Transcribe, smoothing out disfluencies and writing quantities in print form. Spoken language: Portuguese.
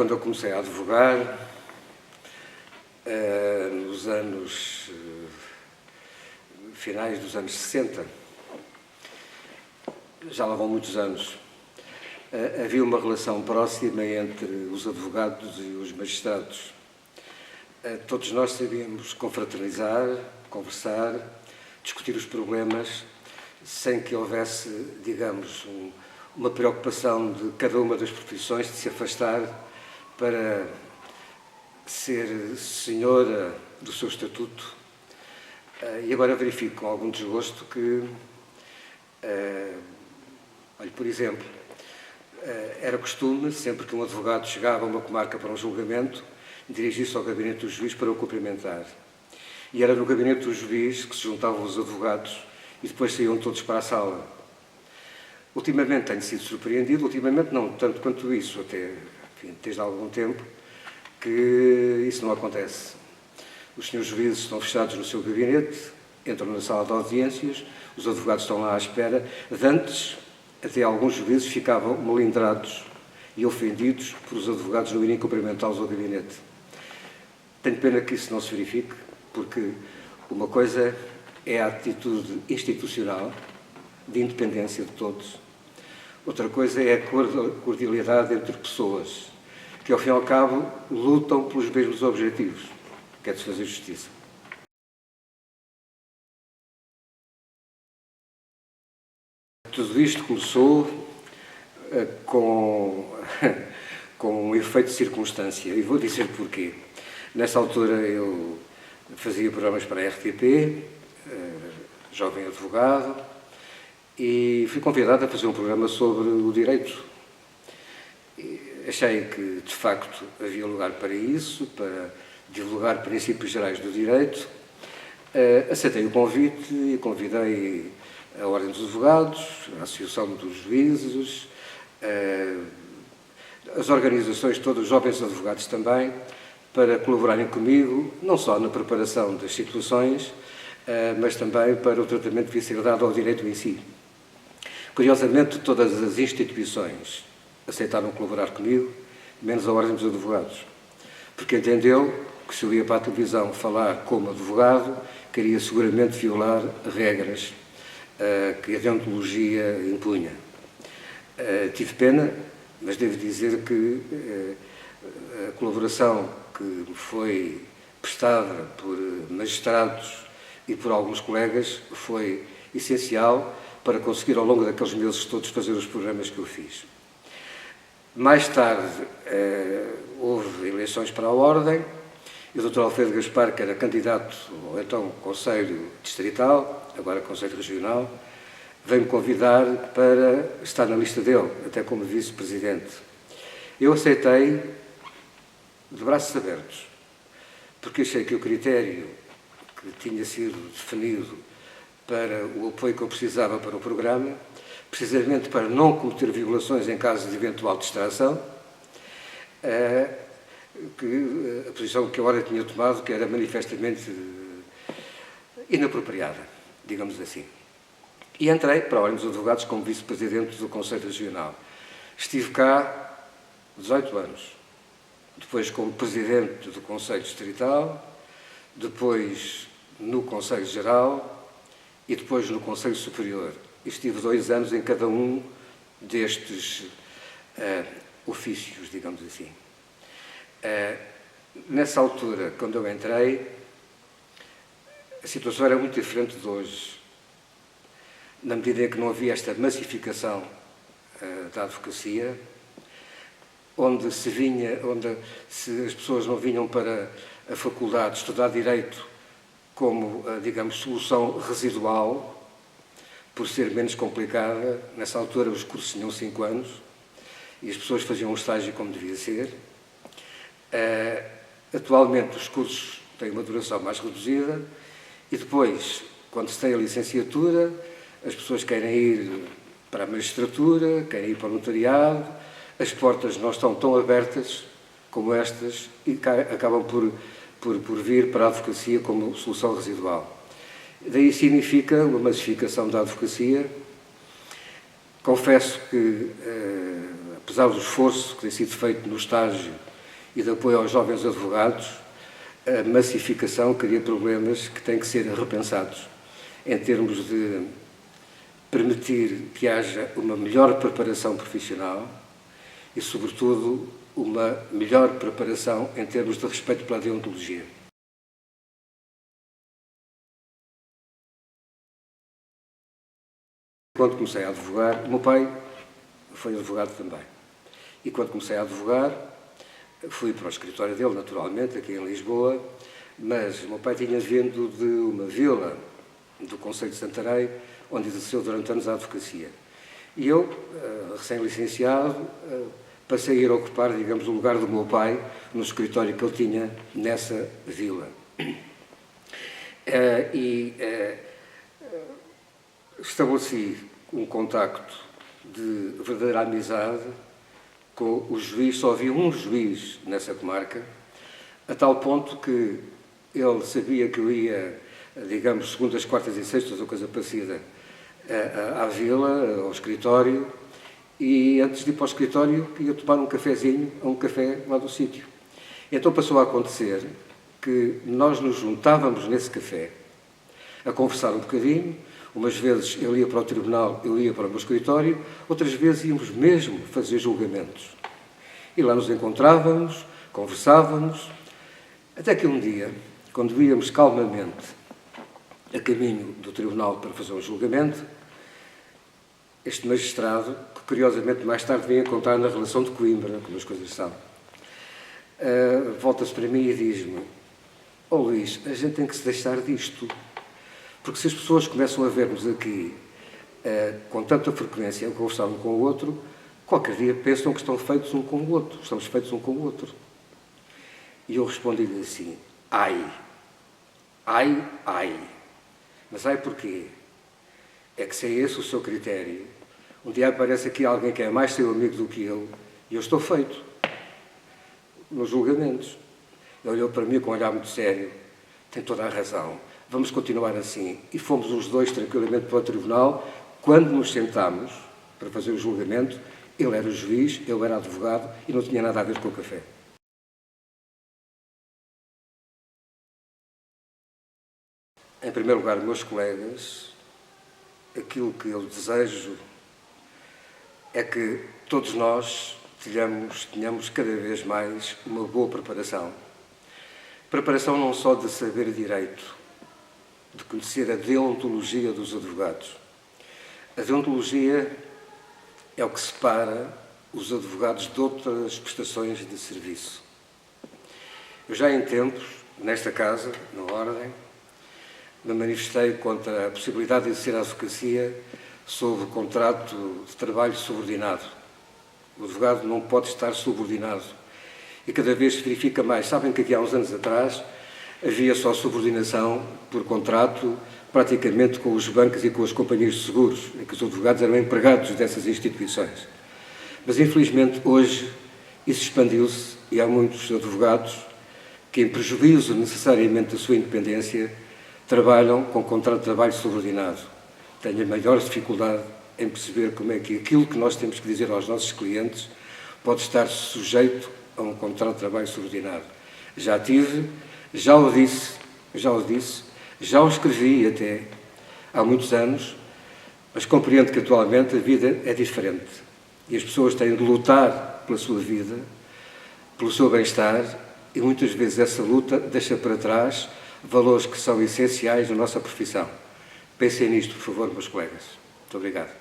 quando eu comecei a advogar, nos anos finais dos anos 60, já lá vão muitos anos, havia uma relação próxima entre os advogados e os magistrados. Todos nós sabíamos confraternizar, conversar, discutir os problemas, sem que houvesse, digamos, uma preocupação de cada uma das profissões de se afastar para ser senhora do seu estatuto. E agora verifico com algum desgosto que, olha, por exemplo, era costume, sempre que um advogado chegava a uma comarca para um julgamento, dirigir-se ao gabinete do juiz para o cumprimentar. E era no gabinete do juiz que se juntavam os advogados e depois saíam todos para a sala. Ultimamente tenho sido surpreendido, ultimamente não tanto quanto isso, até, enfim, desde há algum tempo, que isso não acontece. Os senhores juízes estão fechados no seu gabinete, entram na sala de audiências, os advogados estão lá à espera. De antes, até alguns juízes ficavam melindrados e ofendidos por os advogados não irem cumprimentá-los ao gabinete. Tenho pena que isso não se verifique, porque uma coisa é a atitude institucional de independência de todos. Outra coisa é a cordialidade entre pessoas, que ao fim e ao cabo lutam pelos mesmos objetivos, que é de se fazer justiça. Tudo isto começou com um efeito de circunstância, e vou dizer porquê. Nessa altura eu fazia programas para a RTP, jovem advogado, e fui convidado a fazer um programa sobre o direito. Achei que, de facto, havia lugar para isso, para divulgar princípios gerais do direito. Aceitei o convite e convidei a Ordem dos Advogados, a Associação dos Juízes, as organizações todas, os jovens advogados também, para colaborarem comigo, não só na preparação das situações, mas também para o tratamento que devia ser dado ao direito em si. Curiosamente, todas as instituições aceitaram colaborar comigo, menos a Ordem dos Advogados, porque entendeu que se eu ia para a televisão falar como advogado, queria seguramente violar regras que a deontologia impunha. Tive pena, mas devo dizer que a colaboração que me foi prestada por magistrados e por alguns colegas foi essencial para conseguir, ao longo daqueles meses todos, fazer os programas que eu fiz. Mais tarde, houve eleições para a Ordem, e o Dr. Alfredo Gaspar, que era candidato ao então Conselho Distrital, agora Conselho Regional, veio-me convidar para estar na lista dele, até como vice-presidente. Eu aceitei de braços abertos, porque achei que o critério que tinha sido definido para o apoio que eu precisava para o programa, precisamente para não cometer violações em caso de eventual distração, que a posição que a Ordem tinha tomado, que era manifestamente inapropriada, digamos assim. E entrei para a Ordem dos Advogados como vice-presidente do Conselho Regional. Estive cá 18 anos, depois como presidente do Conselho Distrital, depois no Conselho Geral e depois no Conselho Superior. Estive 2 anos em cada um destes ofícios, digamos assim. Nessa altura, quando eu entrei, a situação era muito diferente de hoje, na medida em que não havia esta massificação da advocacia, onde as pessoas não vinham para a faculdade estudar direito como, digamos, solução residual, por ser menos complicada. Nessa altura os cursos tinham 5 anos e as pessoas faziam um estágio como devia ser. Atualmente os cursos têm uma duração mais reduzida e depois, quando se tem a licenciatura, as pessoas querem ir para a magistratura, querem ir para o notariado, as portas não estão tão abertas como estas e acabam por vir para a advocacia como solução residual. Daí significa uma massificação da advocacia. Confesso que, apesar do esforço que tem sido feito no estágio e de apoio aos jovens advogados, a massificação cria problemas que têm que ser repensados em termos de permitir que haja uma melhor preparação profissional e, sobretudo, uma melhor preparação em termos de respeito pela deontologia. Quando comecei a advogar, o meu pai foi advogado também. E quando comecei a advogar, fui para o escritório dele, naturalmente, aqui em Lisboa, mas o meu pai tinha vindo de uma vila do concelho de Santarém, onde exerceu durante anos a advocacia. E eu, recém-licenciado, passei a ir ocupar, digamos, o lugar do meu pai no escritório que ele tinha nessa vila. Estabeleci um contacto de verdadeira amizade com o juiz. Só havia um juiz nessa comarca, a tal ponto que ele sabia que eu ia, digamos, segundas, quartas e sextas, ou coisa parecida, à vila, ao escritório, e antes de ir para o escritório ia tomar um cafezinho a um café lá do sítio. Então passou a acontecer que nós nos juntávamos nesse café a conversar um bocadinho. Umas vezes ele ia para o tribunal, eu ia para o meu escritório, outras vezes íamos mesmo fazer julgamentos. E lá nos encontrávamos, conversávamos, até que um dia, quando íamos calmamente a caminho do tribunal para fazer um julgamento, este magistrado, que curiosamente mais tarde vinha contar na relação de Coimbra, como as coisas são, volta-se para mim e diz-me: "Ó Luís, a gente tem que se deixar disto. Porque se as pessoas começam a ver-nos aqui com tanta frequência a conversar um com o outro, qualquer dia pensam que estão feitos um com o outro, estamos feitos um com o outro." E eu respondi-lhe assim: ai, mas ai porquê? É que se é esse o seu critério, um dia aparece aqui alguém que é mais seu amigo do que eu, e eu estou feito nos julgamentos. Ele olhou para mim com um olhar muito sério: "Tem toda a razão. Vamos continuar assim." E fomos os dois tranquilamente para o tribunal. Quando nos sentámos para fazer o julgamento, ele era o juiz, eu era advogado e não tinha nada a ver com o café. Em primeiro lugar, meus colegas, aquilo que eu desejo é que todos nós tenhamos cada vez mais uma boa preparação. Preparação não só de saber direito, de conhecer a deontologia dos advogados. A deontologia é o que separa os advogados de outras prestações de serviço. Eu já em tempos, nesta casa, na Ordem, me manifestei contra a possibilidade de exercer a advocacia sob contrato de trabalho subordinado. O advogado não pode estar subordinado. E cada vez se verifica mais. Sabem que aqui há uns anos atrás havia só subordinação por contrato praticamente com os bancos e com as companhias de seguros, em que os advogados eram empregados dessas instituições. Mas, infelizmente, hoje isso expandiu-se e há muitos advogados que, em prejuízo necessariamente da sua independência, trabalham com contrato de trabalho subordinado. Tenho a maior dificuldade em perceber como é que aquilo que nós temos que dizer aos nossos clientes pode estar sujeito a um contrato de trabalho subordinado. Já tive, já o disse, já o escrevi até há muitos anos, mas compreendo que atualmente a vida é diferente e as pessoas têm de lutar pela sua vida, pelo seu bem-estar, e muitas vezes essa luta deixa para trás valores que são essenciais na nossa profissão. Pensem nisto, por favor, meus colegas. Muito obrigado.